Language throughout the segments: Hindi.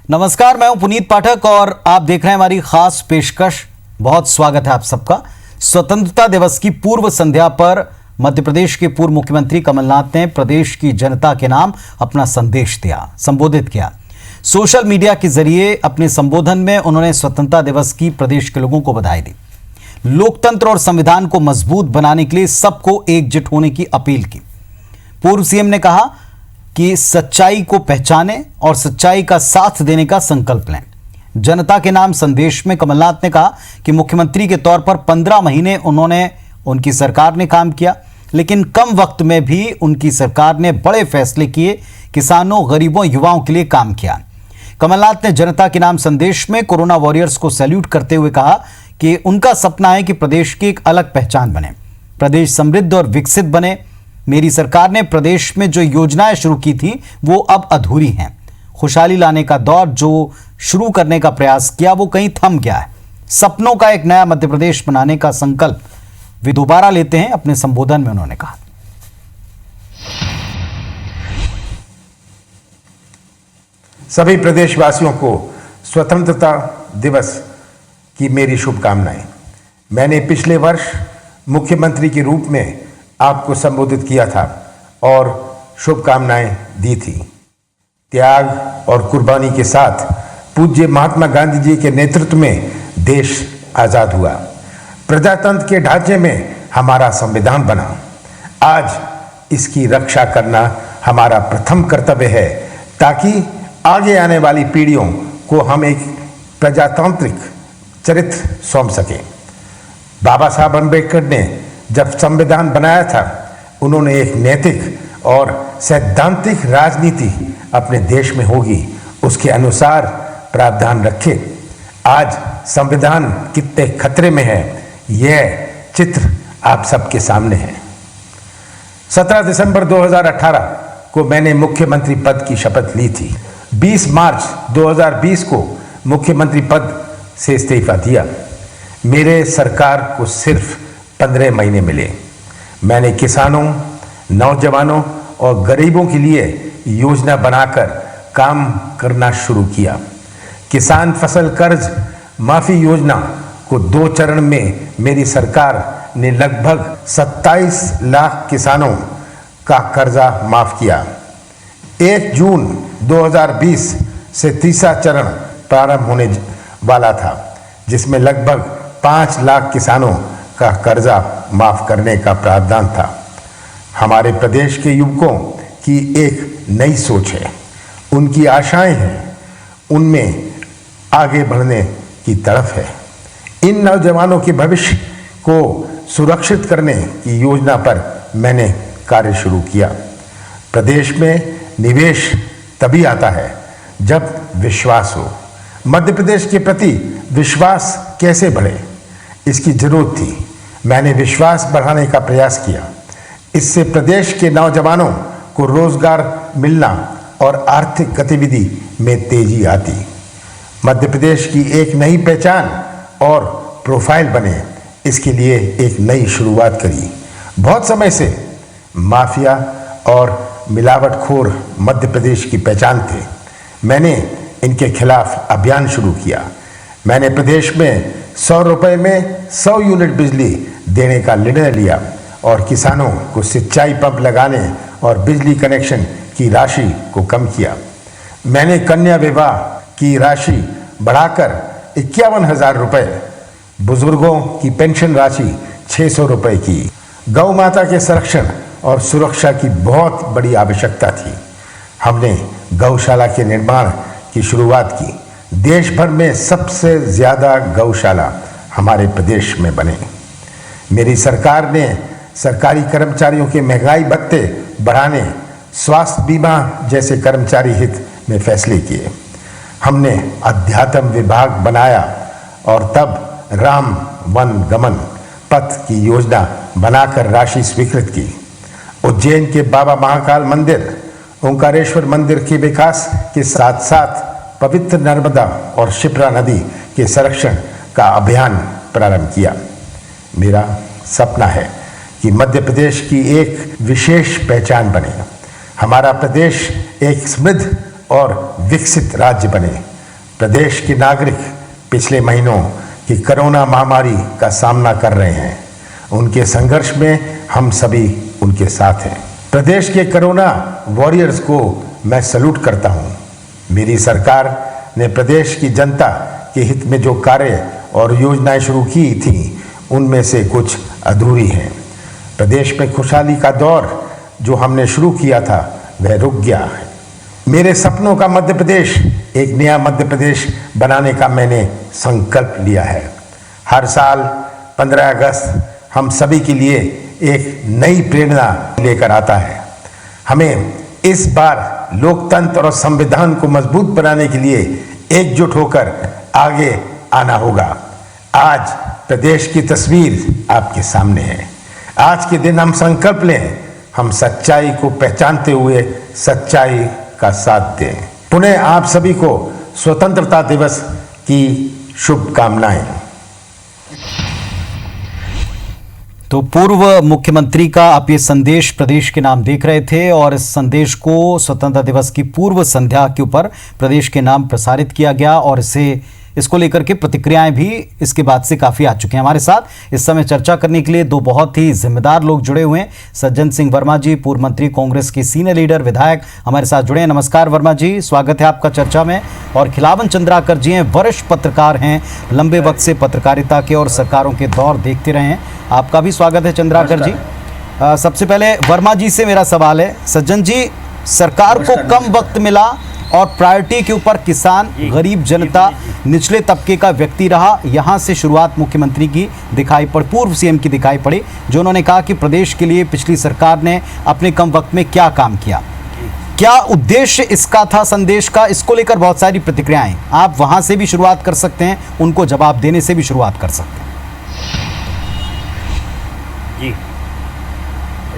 नमस्कार, मैं हूं पुनीत पाठक और आप देख रहे हैं हमारी खास पेशकश। बहुत स्वागत है आप सबका। स्वतंत्रता दिवस की पूर्व संध्या पर मध्य प्रदेश के पूर्व मुख्यमंत्री कमलनाथ ने प्रदेश की जनता के नाम अपना संदेश दिया, संबोधित किया। सोशल मीडिया के जरिए अपने संबोधन में उन्होंने स्वतंत्रता दिवस की प्रदेश के लोगों को बधाई दी, लोकतंत्र और संविधान को मजबूत बनाने के लिए सबको एकजुट होने की अपील की। पूर्व सीएम ने कहा कि सच्चाई को पहचानें और सच्चाई का साथ देने का संकल्प लें। जनता के नाम संदेश में कमलनाथ ने कहा कि मुख्यमंत्री के तौर पर 15 महीने उनकी सरकार ने काम किया, लेकिन कम वक्त में भी उनकी सरकार ने बड़े फैसले किए, किसानों, गरीबों, युवाओं के लिए काम किया। कमलनाथ ने जनता के नाम संदेश में कोरोना वॉरियर्स को सैल्यूट करते हुए कहा कि उनका सपना है कि प्रदेश की एक अलग पहचान बने, प्रदेश समृद्ध और विकसित बने। मेरी सरकार ने प्रदेश में जो योजनाएं शुरू की थी वो अब अधूरी हैं। खुशहाली लाने का दौर जो शुरू करने का प्रयास किया वो कहीं थम गया है। सपनों का एक नया मध्य प्रदेश बनाने का संकल्प वे दोबारा लेते हैं, अपने संबोधन में उन्होंने कहा। सभी प्रदेशवासियों को स्वतंत्रता दिवस की मेरी शुभकामनाएं। मैंने पिछले वर्ष मुख्यमंत्री के रूप में आपको संबोधित किया था और शुभकामनाएं दी थी। त्याग और कुर्बानी के साथ पूज्य महात्मा गांधी जी के नेतृत्व में देश आजाद हुआ, प्रजातंत्र के ढांचे में हमारा संविधान बना। आज इसकी रक्षा करना हमारा प्रथम कर्तव्य है ताकि आगे आने वाली पीढ़ियों को हम एक प्रजातांत्रिक चरित्र सौंप सकें। बाबा साहब अम्बेडकर ने जब संविधान बनाया था, उन्होंने एक नैतिक और सैद्धांतिक राजनीति अपने देश में होगी उसके अनुसार प्रावधान रखे। आज संविधान कितने खतरे में है, यह चित्र आप सबके सामने है। 17 दिसंबर 2018 को मैंने मुख्यमंत्री पद की शपथ ली थी। 20 मार्च 2020 को मुख्यमंत्री पद से इस्तीफा दिया। मेरे सरकार को सिर्फ 15 महीने मिले। मैंने किसानों, नौजवानों और गरीबों के लिए योजना बनाकर काम करना शुरू किया। किसान फसल कर्ज माफी योजना को 2 चरण में मेरी सरकार ने लगभग 27 लाख किसानों का कर्जा माफ किया। 1 जून 2020 से तीसरा चरण प्रारंभ होने वाला था, जिसमें लगभग 5 लाख किसानों का कर्जा माफ करने का प्रावधान था। हमारे प्रदेश के युवकों की एक नई सोच है, उनकी आशाएं हैं, उनमें आगे बढ़ने की तड़फ है। इन नौजवानों के भविष्य को सुरक्षित करने की योजना पर मैंने कार्य शुरू किया। प्रदेश में निवेश तभी आता है जब विश्वास हो। मध्य प्रदेश के प्रति विश्वास कैसे बढ़े, इसकी जरूरत थी। मैंने विश्वास बढ़ाने का प्रयास किया। इससे प्रदेश के नौजवानों को रोजगार मिलना और आर्थिक गतिविधि में तेजी आती, मध्य प्रदेश की एक नई पहचान और प्रोफाइल बने, इसके लिए एक नई शुरुआत करी। बहुत समय से माफिया और मिलावटखोर मध्य प्रदेश की पहचान थे। मैंने इनके खिलाफ अभियान शुरू किया। मैंने प्रदेश में 100 रुपये में 100 यूनिट बिजली देने का निर्णय लिया और किसानों को सिंचाई पंप लगाने और बिजली कनेक्शन की राशि को कम किया। मैंने कन्या विवाह की राशि बढ़ाकर 51,000 रुपये, बुजुर्गों की पेंशन राशि 600 रुपये की। गौ माता के संरक्षण और सुरक्षा की बहुत बड़ी आवश्यकता थी। हमने गौशाला के निर्माण की शुरुआत की। देश भर में सबसे ज़्यादा गौशाला हमारे प्रदेश में बने। मेरी सरकार ने सरकारी कर्मचारियों के महंगाई भत्ते बढ़ाने, स्वास्थ्य बीमा जैसे कर्मचारी हित में फैसले किए। हमने अध्यात्म विभाग बनाया और तब राम वन गमन पथ की योजना बनाकर राशि स्वीकृत की। उज्जैन के बाबा महाकाल मंदिर, ओंकारेश्वर मंदिर के विकास के साथ साथ पवित्र नर्मदा और शिप्रा नदी के संरक्षण का अभियान प्रारंभ किया। मेरा सपना है कि मध्य प्रदेश की एक विशेष पहचान बने, हमारा प्रदेश एक समृद्ध और विकसित राज्य बने। प्रदेश के नागरिक पिछले महीनों की कोरोना महामारी का सामना कर रहे हैं। उनके संघर्ष में हम सभी उनके साथ हैं। प्रदेश के कोरोना वॉरियर्स को मैं सैल्यूट करता हूं। मेरी सरकार ने प्रदेश की जनता के हित में जो कार्य और योजनाएं शुरू की थी उनमें से कुछ अधूरी हैं। प्रदेश में खुशहाली का दौर जो हमने शुरू किया था वह रुक गया है। मेरे सपनों का मध्य प्रदेश, एक नया मध्य प्रदेश बनाने का मैंने संकल्प लिया है। हर साल 15 अगस्त हम सभी के लिए एक नई प्रेरणा लेकर आता है। हमें इस बार लोकतंत्र और संविधान को मजबूत बनाने के लिए एकजुट होकर आगे आना होगा। आज प्रदेश की तस्वीर आपके सामने है। आज के दिन हम संकल्प लें, हम सच्चाई को पहचानते हुए सच्चाई का साथ दें। पुनः आप सभी को स्वतंत्रता दिवस की शुभकामनाएं। तो पूर्व मुख्यमंत्री का आप ये संदेश प्रदेश के नाम देख रहे थे और इस संदेश को स्वतंत्रता दिवस की पूर्व संध्या के ऊपर प्रदेश के नाम प्रसारित किया गया और इसको लेकर के प्रतिक्रियाएं भी इसके बाद से काफी आ चुके हैं। हमारे साथ इस समय चर्चा करने के लिए दो बहुत ही जिम्मेदार लोग जुड़े हुए हैं। सज्जन सिंह वर्मा जी, पूर्व मंत्री, कांग्रेस के सीनियर लीडर, विधायक हमारे साथ जुड़े हैं। नमस्कार वर्मा जी, स्वागत है आपका चर्चा में। और खिलावन चंद्राकर जी हैं, वरिष्ठ पत्रकार हैं, लंबे वक्त से पत्रकारिता के और सरकारों के दौर देखते रहे हैं। आपका भी स्वागत है चंद्राकर जी। सबसे पहले वर्मा जी से मेरा सवाल है, सज्जन जी, सरकार को कम वक्त मिला और प्रायोरिटी के ऊपर किसान, गरीब जनता, निचले तबके का व्यक्ति रहा। यहाँ से शुरुआत मुख्यमंत्री की दिखाई पड़ी, पूर्व सीएम की दिखाई पड़ी, जो उन्होंने कहा कि प्रदेश के लिए पिछली सरकार ने अपने कम वक्त में क्या काम किया। क्या उद्देश्य इसका था संदेश का? इसको लेकर बहुत सारी प्रतिक्रियाएं, आप वहां से भी शुरुआत कर सकते हैं, उनको जवाब देने से भी शुरुआत कर सकते हैं। जी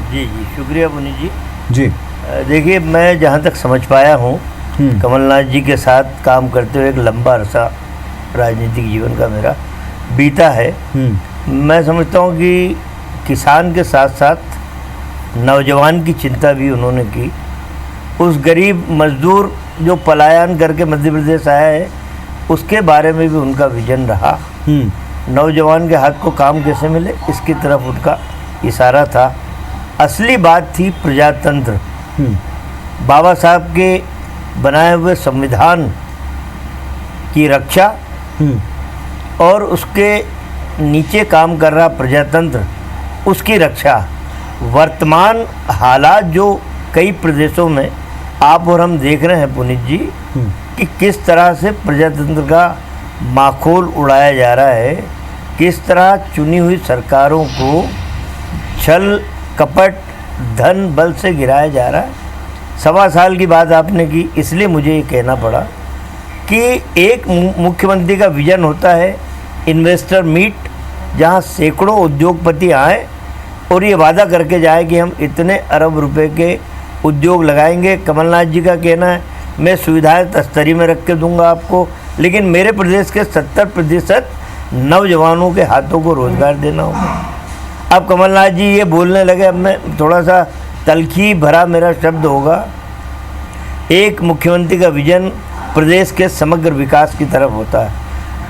जी जी, शुक्रिया पुनीत जी। जी देखिए, मैं जहाँ तक समझ पाया हूँ, कमलनाथ जी के साथ काम करते हुए एक लंबा अरसा राजनीतिक जीवन का मेरा बीता है। मैं समझता हूँ कि किसान के साथ साथ नौजवान की चिंता भी उन्होंने की। उस गरीब मजदूर जो पलायन करके मध्य प्रदेश आया है उसके बारे में भी उनका विजन रहा। नौजवान के हाथ को काम कैसे मिले इसकी तरफ उनका इशारा था। असली बात थी प्रजातंत्र, बाबा साहब के बनाए हुए संविधान की रक्षा और उसके नीचे काम कर रहा प्रजातंत्र, उसकी रक्षा। वर्तमान हालात जो कई प्रदेशों में आप और हम देख रहे हैं पुनीत जी, कि किस तरह से प्रजातंत्र का माखोल उड़ाया जा रहा है, किस तरह चुनी हुई सरकारों को छल कपट धन बल से गिराया जा रहा है। 1.25 साल की बात आपने की, इसलिए मुझे ये कहना पड़ा कि एक मुख्यमंत्री का विजन होता है इन्वेस्टर मीट, जहां सैकड़ों उद्योगपति आए और ये वादा करके जाए कि हम इतने अरब रुपए के उद्योग लगाएंगे। कमलनाथ जी का कहना है मैं सुविधाएं तस्तरी में रख के दूंगा आपको, लेकिन मेरे प्रदेश के 70% नौजवानों के हाथों को रोजगार देना होगा। अब कमलनाथ जी ये बोलने लगे, अब मैं थोड़ा सा तलखी भरा मेरा शब्द होगा, एक मुख्यमंत्री का विजन प्रदेश के समग्र विकास की तरफ होता है।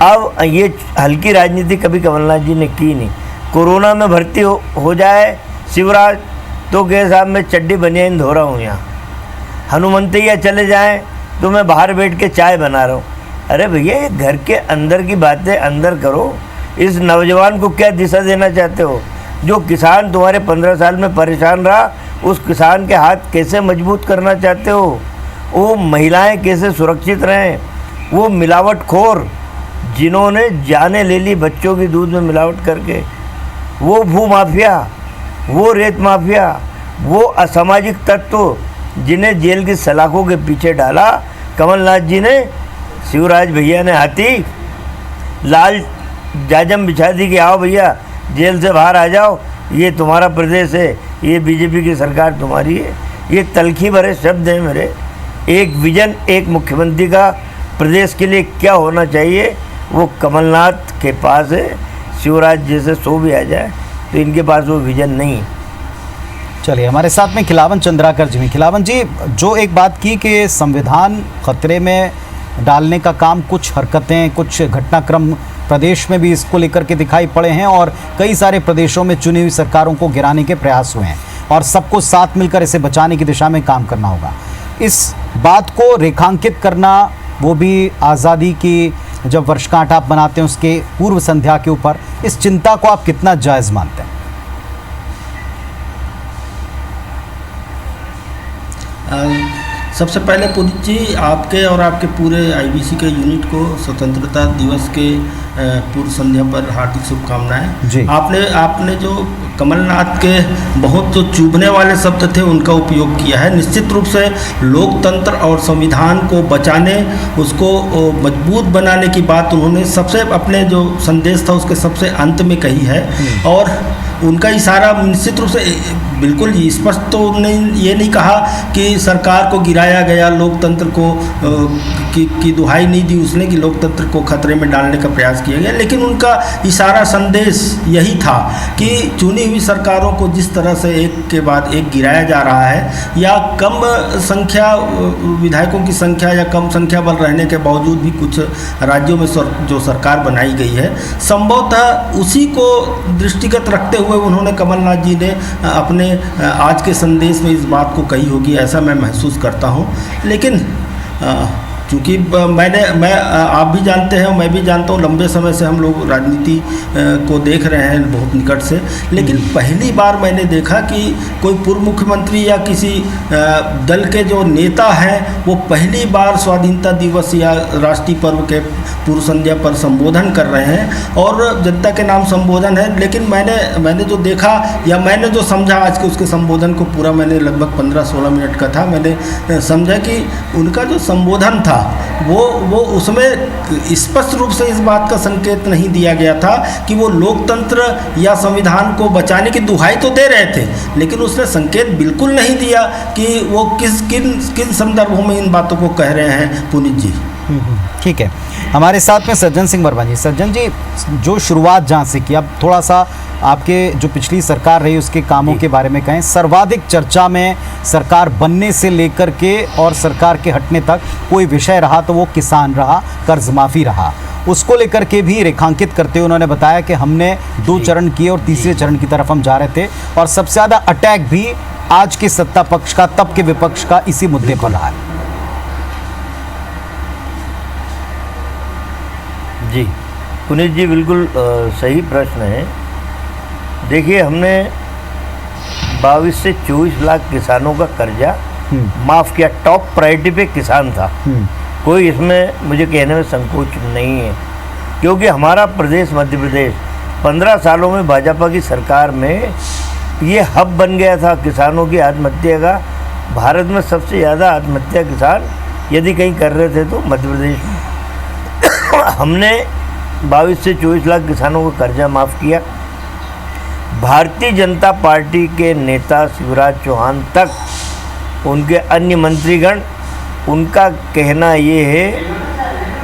अब ये हल्की राजनीति कभी कमलनाथ जी ने की नहीं। कोरोना में भर्ती हो जाए शिवराज तो कहे साहब मैं चड्डी बनियान धो रहा हूँ यहाँ, हनुमंतैया चले जाएं तो मैं बाहर बैठ के चाय बना रहा हूँ। अरे भैया, ये घर के अंदर की बातें अंदर करो। इस नौजवान को क्या दिशा देना चाहते हो? जो किसान तुम्हारे 15 साल में परेशान रहा, उस किसान के हाथ कैसे मजबूत करना चाहते हो? वो महिलाएं कैसे सुरक्षित रहें? वो मिलावटखोर जिन्होंने जाने ले ली बच्चों की दूध में मिलावट करके, वो भू माफिया, वो रेत माफिया, वो असामाजिक तत्व जिन्हें जेल की सलाखों के पीछे डाला, कमलनाथ जी ने, शिवराज भैया ने हाथी लाल जाजम बिछा दी कि आओ भैया जेल से बाहर आ जाओ, ये तुम्हारा प्रदेश है, ये बीजेपी की सरकार तुम्हारी है। ये तलखी भरे शब्द हैं मेरे। एक विजन एक मुख्यमंत्री का प्रदेश के लिए क्या होना चाहिए वो कमलनाथ के पास है। शिवराज जैसे सो भी आ जाए तो इनके पास वो विजन नहीं है। चलिए, हमारे साथ में खिलावन चंद्राकर जी हैं। खिलावन जी, जो एक बात की कि संविधान खतरे में डालने का काम, कुछ हरकतें, कुछ घटनाक्रम प्रदेश में भी इसको लेकर के दिखाई पड़े हैं और कई सारे प्रदेशों में चुनी हुई सरकारों को गिराने के प्रयास हुए हैं और सबको साथ मिलकर इसे बचाने की दिशा में काम करना होगा। इस बात को रेखांकित करना, वो भी आज़ादी की जब वर्षगांठ आप मनाते हैं उसके पूर्व संध्या के ऊपर, इस चिंता को आप कितना जायज़ मानते हैं? सबसे पहले पुनीत जी, आपके और आपके पूरे आईबीसी के यूनिट को स्वतंत्रता दिवस के पूर्व संध्या पर हार्दिक शुभकामनाएं। जी। आपने जो कमलनाथ के बहुत जो चुभने वाले शब्द थे उनका उपयोग किया है। निश्चित रूप से लोकतंत्र और संविधान को बचाने, उसको मजबूत बनाने की बात उन्होंने सबसे अपने जो संदेश था उसके सबसे अंत में कही है और उनका इशारा निश्चित रूप से बिल्कुल स्पष्ट तो उन्होंने ये नहीं कहा कि सरकार को गिराया गया, लोकतंत्र को की दुहाई नहीं दी उसने कि लोकतंत्र को खतरे में डालने का प्रयास किया गया, लेकिन उनका इशारा संदेश यही था कि चुनी हुई सरकारों को जिस तरह से एक के बाद एक गिराया जा रहा है या कम संख्या विधायकों की संख्या या कम संख्या बल रहने के बावजूद भी कुछ राज्यों में जो सरकार बनाई गई है, संभवतः उसी को दृष्टिगत रखते हुए उन्होंने कमलनाथ जी ने अपने आज के संदेश में इस बात को कही होगी, ऐसा मैं महसूस करता हूँ। लेकिन चूँकि आप भी जानते हैं और मैं भी जानता हूँ, लंबे समय से हम लोग राजनीति को देख रहे हैं बहुत निकट से, लेकिन पहली बार मैंने देखा कि कोई पूर्व मुख्यमंत्री या किसी दल के जो नेता हैं वो पहली बार स्वाधीनता दिवस या राष्ट्रीय पर्व के पूर्व संध्या पर संबोधन कर रहे हैं और जनता के नाम संबोधन है। लेकिन मैंने जो देखा या मैंने जो समझा आज के उसके संबोधन को पूरा मैंने लगभग 15-16 मिनट का था, मैंने समझा कि उनका जो संबोधन था वो उसमें स्पष्ट रूप से इस बात का संकेत नहीं दिया गया था कि वो लोकतंत्र या संविधान को बचाने की दुहाई तो दे रहे थे, लेकिन उसने संकेत बिल्कुल नहीं दिया कि वो किन संदर्भों में इन बातों को कह रहे हैं। पुनीत जी, ठीक है, हमारे साथ में सज्जन सिंह वर्मा जी। सज्जन जी, जो शुरुआत जहाँ से की, अब थोड़ा सा आपके जो पिछली सरकार रही उसके कामों के बारे में कहें। सर्वाधिक चर्चा में सरकार बनने से लेकर के और सरकार के हटने तक कोई विषय रहा तो वो किसान रहा, कर्ज माफ़ी रहा। उसको लेकर के भी रेखांकित करते हुए उन्होंने बताया कि हमने 2 चरण किए और तीसरे चरण की तरफ हम जा रहे थे और सबसे ज़्यादा अटैक भी आज के सत्ता पक्ष का, तब के विपक्ष का इसी मुद्दे पर रहा है। जी पुनीत जी, बिल्कुल सही प्रश्न है। देखिए, हमने 22 से 24 लाख किसानों का कर्जा माफ़ किया। टॉप प्रायोरिटी पे किसान था, कोई इसमें मुझे कहने में संकोच नहीं है, क्योंकि हमारा प्रदेश मध्य प्रदेश 15 सालों में भाजपा की सरकार में ये हब बन गया था किसानों की आत्महत्या का। भारत में सबसे ज़्यादा आत्महत्या किसान यदि कहीं कर रहे थे तो मध्य प्रदेश में। हमने 22 से 24 लाख किसानों को कर्जा माफ़ किया। भारतीय जनता पार्टी के नेता शिवराज चौहान तक, उनके अन्य मंत्रीगण, उनका कहना ये है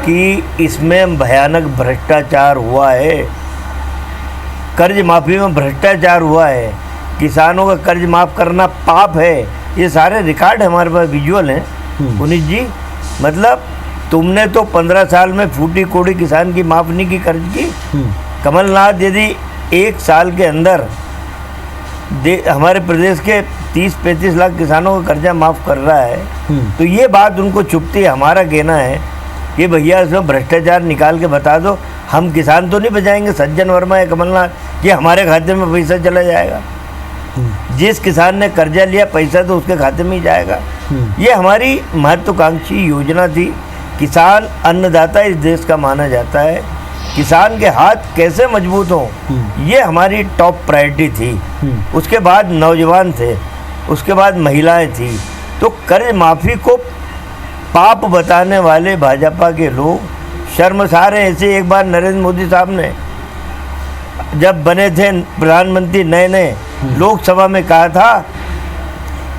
कि इसमें भयानक भ्रष्टाचार हुआ है, कर्ज माफ़ी में भ्रष्टाचार हुआ है, किसानों का कर्ज माफ़ करना पाप है। ये सारे रिकॉर्ड हमारे पास विजुअल हैं पुनीत जी। मतलब तुमने तो 15 साल में फूटी कोड़ी किसान की माफ़ नहीं की कर्ज की। कमलनाथ यदि 1 साल के अंदर हमारे प्रदेश के 30-35 लाख किसानों का कर्जा माफ़ कर रहा है तो ये बात उनको चुभती है। हमारा कहना है कि भैया इसमें भ्रष्टाचार निकाल के बता दो, हम किसान तो नहीं बचाएंगे सज्जन वर्मा या कमलनाथ, ये हमारे खाते में पैसा चला जाएगा। जिस किसान ने कर्जा लिया पैसा तो उसके खाते में ही जाएगा। ये हमारी महत्वाकांक्षी योजना थी। किसान अन्नदाता इस देश का माना जाता है, किसान के हाथ कैसे मजबूत हों ये हमारी टॉप प्रायोरिटी थी। उसके बाद नौजवान थे, उसके बाद महिलाएं थी। तो कर्ज माफ़ी को पाप बताने वाले भाजपा के लोग शर्मसार हैं। ऐसे एक बार नरेंद्र मोदी साहब ने जब बने थे प्रधानमंत्री नए नए, लोकसभा में कहा था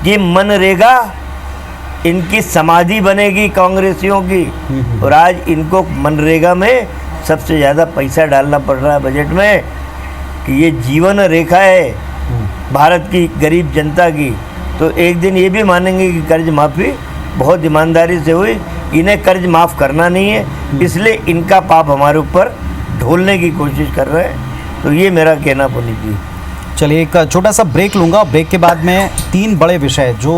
कि मनरेगा इनकी समाधि बनेगी कांग्रेसियों की, और आज इनको मनरेगा में सबसे ज़्यादा पैसा डालना पड़ रहा है बजट में कि ये जीवन रेखा है भारत की गरीब जनता की। तो एक दिन ये भी मानेंगे कि कर्ज माफ़ी बहुत ईमानदारी से हुई, इन्हें कर्ज माफ़ करना नहीं है, इसलिए इनका पाप हमारे ऊपर ढोलने की कोशिश कर रहे हैं। तो ये मेरा कहना पुनीत जी। चलिए एक छोटा सा ब्रेक लूंगा। ब्रेक के बाद में 3 बड़े विषय जो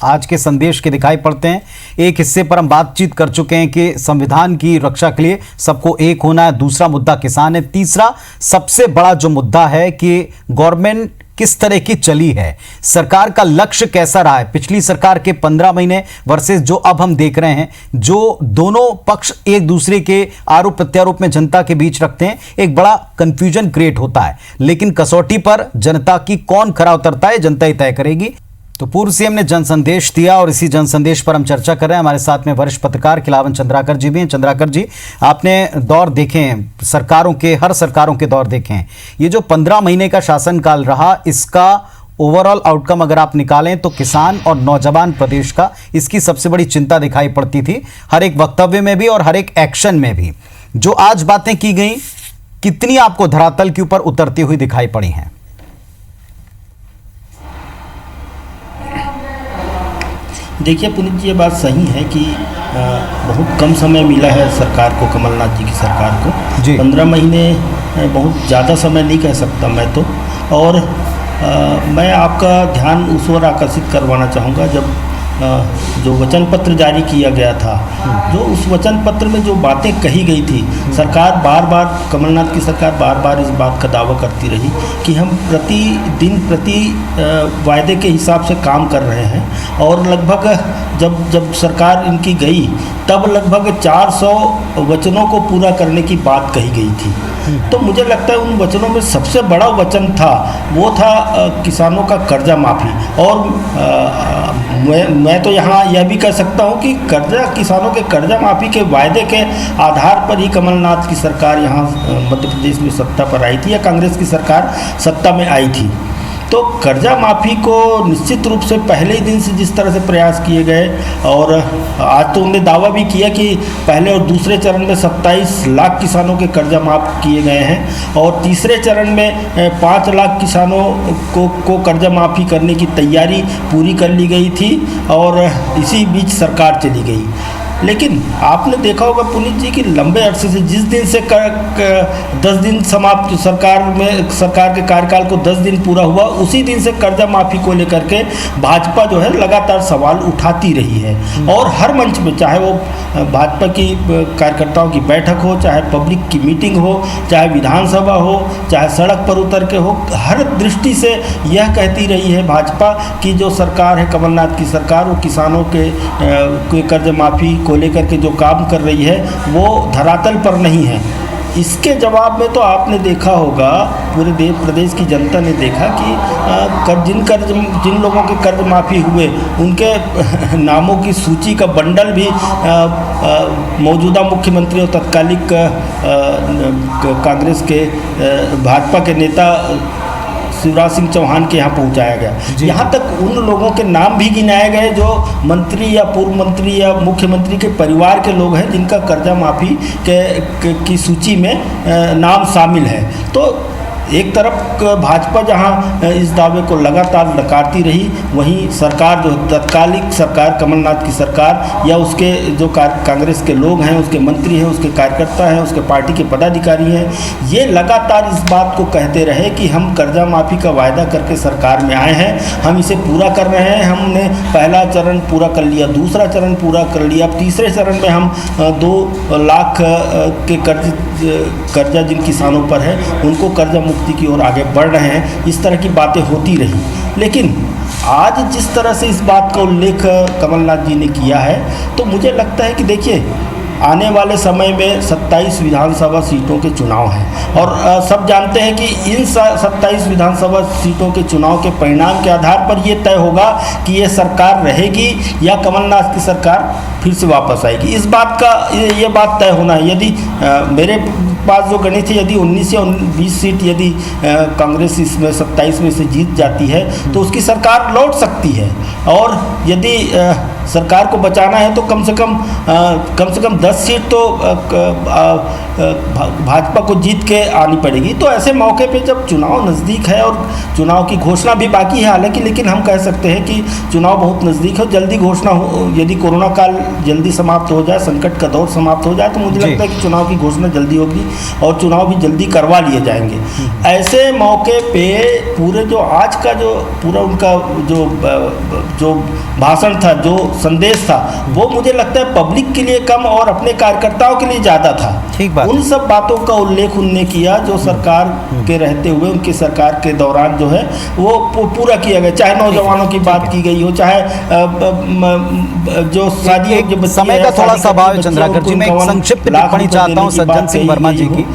आज के संदेश के दिखाई पड़ते हैं। एक हिस्से पर हम बातचीत कर चुके हैं कि संविधान की रक्षा के लिए सबको एक होना है। दूसरा मुद्दा किसान है। तीसरा सबसे बड़ा जो मुद्दा है कि गवर्नमेंट किस तरह की चली है, सरकार का लक्ष्य कैसा रहा है। पिछली सरकार के 15 महीने वर्सेस जो अब हम देख रहे हैं, जो दोनों पक्ष एक दूसरे के आरोप प्रत्यारोप में जनता के बीच रखते हैं, एक बड़ा कंफ्यूजन क्रिएट होता है। लेकिन कसौटी पर जनता की कौन खरा उतरता है, जनता ही तय करेगी। तो पूर्व सीएम ने जन संदेश दिया और इसी जन संदेश पर हम चर्चा कर रहे हैं। हमारे साथ में वरिष्ठ पत्रकार खिलावन चंद्राकर जी भी हैं। चंद्राकर जी, आपने दौर देखे हैं, सरकारों के, हर सरकारों के दौर देखे हैं। ये जो 15 महीने का शासनकाल रहा, इसका ओवरऑल आउटकम अगर आप निकालें तो किसान और नौजवान प्रदेश का, इसकी सबसे बड़ी चिंता दिखाई पड़ती थी, हर एक वक्तव्य में भी और हर एक एक्शन में भी। जो आज बातें की गई, कितनी आपको धरातल के ऊपर उतरती हुई दिखाई पड़ी हैं? देखिए पुनीत जी, ये बात सही है कि बहुत कम समय मिला है सरकार को, कमलनाथ जी की सरकार को। जी। 15 महीने बहुत ज़्यादा समय नहीं कह सकता मैं तो। और मैं आपका ध्यान उस ओर आकर्षित करवाना चाहूँगा जब जो वचन पत्र जारी किया गया था, जो उस वचन पत्र में जो बातें कही गई थी, सरकार बार बार, कमलनाथ की सरकार बार बार इस बात का दावा करती रही कि हम प्रति वायदे के हिसाब से काम कर रहे हैं। और लगभग जब सरकार इनकी गई तब लगभग 400 वचनों को पूरा करने की बात कही गई थी। तो मुझे लगता है उन वचनों में सबसे बड़ा वचन था, वो था किसानों का कर्जा माफ़ी। और मैं तो यहाँ यह भी कह सकता हूँ कि किसानों के कर्जा माफ़ी के वायदे के आधार पर ही कमलनाथ की सरकार यहाँ मध्य प्रदेश में सत्ता पर आई थी, या कांग्रेस की सरकार सत्ता में आई थी। तो कर्जा माफ़ी को निश्चित रूप से पहले ही दिन से जिस तरह से प्रयास किए गए, और आज तो उन्होंने दावा भी किया कि पहले और दूसरे चरण में 27 लाख किसानों के कर्जा माफ़ किए गए हैं, और तीसरे चरण में 5 लाख किसानों को कर्जा माफ़ी करने की तैयारी पूरी कर ली गई थी, और इसी बीच सरकार चली गई। लेकिन आपने देखा होगा पुनीत जी कि लंबे अरसे से, जिस दिन से 10 दिन समाप्त, सरकार के कार्यकाल को 10 दिन पूरा हुआ, उसी दिन से कर्जा माफ़ी को लेकर के भाजपा जो है लगातार सवाल उठाती रही है। और हर मंच में, चाहे वो भाजपा की कार्यकर्ताओं की बैठक हो, चाहे पब्लिक की मीटिंग हो, चाहे विधानसभा हो, चाहे सड़क पर उतर के हो, हर दृष्टि से यह कहती रही है भाजपा की जो सरकार है, कमलनाथ की सरकार, वो किसानों के कर्ज माफ़ी को लेकर के जो काम कर रही है वो धरातल पर नहीं है। इसके जवाब में तो आपने देखा होगा, पूरे प्रदेश की जनता ने देखा कि जिन लोगों के कर्ज माफ़ी हुए उनके नामों की सूची का बंडल भी मौजूदा मुख्यमंत्री और तत्कालिक कांग्रेस के भाजपा के नेता शिवराज सिंह चौहान के यहाँ पहुँचाया गया। यहाँ तक उन लोगों के नाम भी गिनाए गए जो मंत्री या पूर्व मंत्री या मुख्यमंत्री के परिवार के लोग हैं, जिनका कर्जा माफ़ी की सूची में नाम शामिल है। तो एक तरफ भाजपा जहां इस दावे को लगातार नकारती रही, वहीं सरकार, जो तत्कालिक सरकार, कमलनाथ की सरकार या उसके जो कांग्रेस के लोग हैं, उसके मंत्री हैं, उसके कार्यकर्ता हैं, उसके पार्टी के पदाधिकारी हैं, ये लगातार इस बात को कहते रहे कि हम कर्जा माफ़ी का वायदा करके सरकार में आए हैं, हम इसे पूरा कर रहे हैं, हमने पहला चरण पूरा कर लिया, दूसरा चरण पूरा कर लिया, अब तीसरे चरण में हम 2 लाख के कर्जा जिन किसानों पर है उनको कर्जा मुक्ति की ओर आगे बढ़ रहे हैं। इस तरह की बातें होती रही, लेकिन आज जिस तरह से इस बात का उल्लेख कमलनाथ जी ने किया है, तो मुझे लगता है कि देखिए, आने वाले समय में 27 विधानसभा सीटों के चुनाव हैं, और सब जानते हैं कि इन 27 विधानसभा सीटों के चुनाव के परिणाम के आधार पर ये तय होगा कि ये सरकार रहेगी या कमलनाथ की सरकार फिर से वापस आएगी। इस बात का ये बात तय होना है। यदि मेरे पास जो गणित है, यदि 19 या 20 सीट यदि कांग्रेस इसमें 27 में से जीत जाती है तो उसकी सरकार लौट सकती है, और यदि सरकार को बचाना है तो कम से कम 10 सीट तो भाजपा को जीत के आनी पड़ेगी। तो ऐसे मौके पे जब चुनाव नज़दीक है और चुनाव की घोषणा भी बाकी है हालांकि, लेकिन हम कह सकते हैं कि चुनाव बहुत नज़दीक है, जल्दी घोषणा हो, यदि कोरोना काल जल्दी समाप्त हो जाए, संकट का दौर समाप्त हो जाए तो मुझे लगता है कि चुनाव की घोषणा जल्दी होगी और चुनाव भी जल्दी करवा लिए जाएंगे। ऐसे मौके पे पूरे जो आज का जो पूरा उनका जो भाषण था, जो संदेश था, वो मुझे लगता है पब्लिक के लिए कम और अपने कार्यकर्ताओं के लिए ज़्यादा था। ठीक बात। उन सब बातों का उल्लेख उनने किया जो सरकार के रहते हुए उनकी सरकार के दौरान जो है वो पूरा किया गया, चाहे नौजवानों की बात की गई हो, चाहे जो शादी जो समय का थोड़ा सा अभाव है चंद्राकर जी, मैं एक संक्षिप्त टिप्पणी चाहता हूं सज्जन सिंह वर्मा जी की।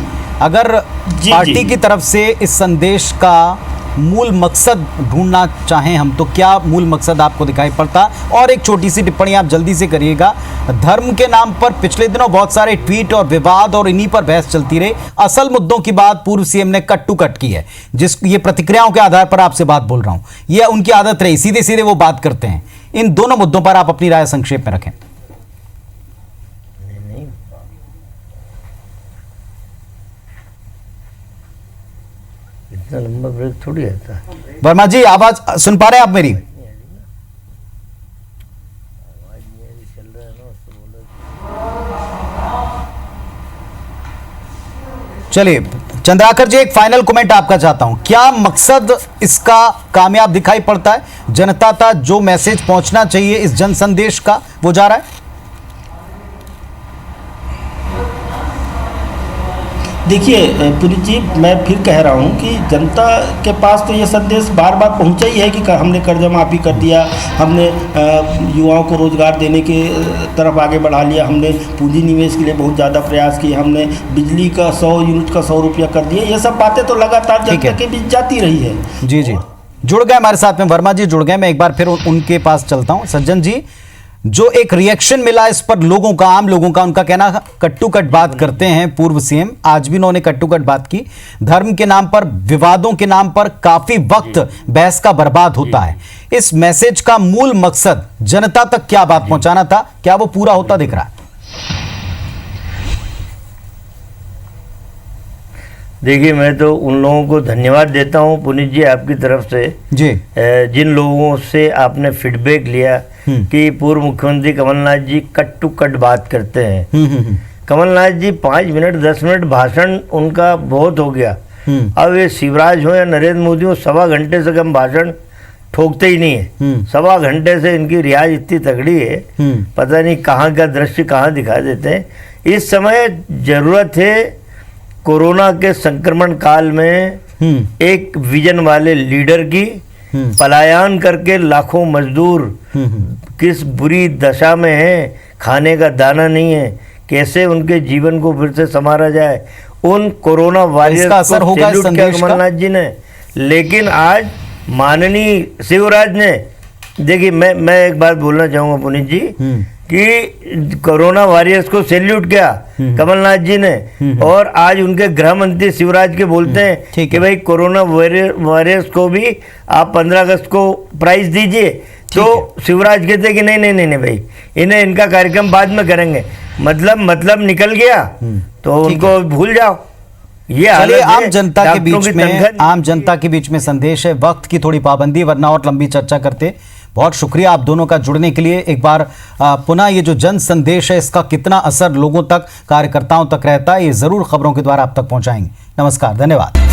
अगर पार्टी की तरफ से इस संदेश का मूल मकसद ढूंढना चाहें हम तो क्या मूल मकसद आपको दिखाई पड़ता? और एक छोटी सी टिप्पणी आप जल्दी से करिएगा। धर्म के नाम पर पिछले दिनों बहुत सारे ट्वीट और विवाद और इन्हीं पर बहस चलती रही, असल मुद्दों की बात पूर्व सीएम ने कट टू कट की है, जिस ये प्रतिक्रियाओं के आधार पर आपसे बात बोल रहा हूं, यह उनकी आदत रही, सीधे सीधे वो बात करते हैं। इन दोनों मुद्दों पर आप अपनी राय संक्षेप में रखें। इतना लंबा ब्रेक थोड़ी रहता है। वर्मा जी आवाज सुन पा रहे हैं आप मेरी? चलिए चंद्राकर जी, एक फाइनल कमेंट आपका चाहता हूं, क्या मकसद इसका कामयाब दिखाई पड़ता है? जनता तक जो मैसेज पहुंचना चाहिए इस जन संदेश का वो जा रहा है? देखिए पुनीत जी, मैं फिर कह रहा हूँ कि जनता के पास तो ये संदेश बार बार पहुँचा ही है कि हमने कर्जा माफ़ी कर दिया, हमने युवाओं को रोज़गार देने के तरफ आगे बढ़ा लिया, हमने पूंजी निवेश के लिए बहुत ज़्यादा प्रयास किए, हमने बिजली का 100 यूनिट का 100 रुपया कर दिया। ये सब बातें तो लगातार जनता के बीच जाती रही है। जी जी, जुड़ गए हमारे साथ में, वर्मा जी जुड़ गए। मैं एक बार फिर उनके पास चलता हूँ। सज्जन जी, जो एक रिएक्शन मिला इस पर लोगों का, आम लोगों का, उनका कहना कट्टू कट बात करते हैं पूर्व सीएम, आज भी उन्होंने कट्टू कट बात की। धर्म के नाम पर, विवादों के नाम पर काफी वक्त बहस का बर्बाद होता है। इस मैसेज का मूल मकसद जनता तक क्या बात पहुंचाना था, क्या वो पूरा होता दिख रहा है? देखिए, मैं तो उन लोगों को धन्यवाद देता हूं पुनीत जी आपकी तरफ से जी, जिन लोगों से आपने फीडबैक लिया कि पूर्व मुख्यमंत्री कमलनाथ जी कट टू कट बात करते हैं। कमलनाथ जी 5 मिनट 10 मिनट भाषण उनका बहुत हो गया। अब ये शिवराज हो या नरेंद्र मोदी हो, 1.25 घंटे से कम भाषण ठोकते ही नहीं है। 1.25 घंटे से इनकी रियाज इतनी तगड़ी है, पता नहीं कहाँ का दृश्य कहाँ दिखा देते हैं। इस समय जरूरत है कोरोना के संक्रमण काल में एक विजन वाले लीडर की। पलायन करके लाखों मजदूर किस बुरी दशा में हैं, खाने का दाना नहीं है, कैसे उनके जीवन को फिर से संवारा जाए। उन कोरोना वॉरियर्स को सैल्यूट किया कमलनाथ जी ने। लेकिन आज माननीय शिवराज ने, देखिए मैं एक बात बोलना चाहूँगा पुनीत जी कि कोरोना वॉरियर्स को सैल्यूट किया कमलनाथ जी ने, और आज उनके गृह मंत्री शिवराज के बोलते हैं कि भाई कोरोना वॉरियर्स को भी आप 15 अगस्त को प्राइज दीजिए। तो शिवराज कहते कि नहीं भाई, इन्हें इनका कार्यक्रम बाद में करेंगे। मतलब निकल गया तो उनको भूल जाओ। ये आम जनता के बीच में संदेश है, वक्त की थोड़ी पाबंदी, वरना और लंबी चर्चा करते। बहुत शुक्रिया आप दोनों का जुड़ने के लिए। एक बार पुनः ये जो जन संदेश है, इसका कितना असर लोगों तक, कार्यकर्ताओं तक रहता है, ये जरूर खबरों के द्वारा आप तक पहुंचाएंगे। नमस्कार, धन्यवाद।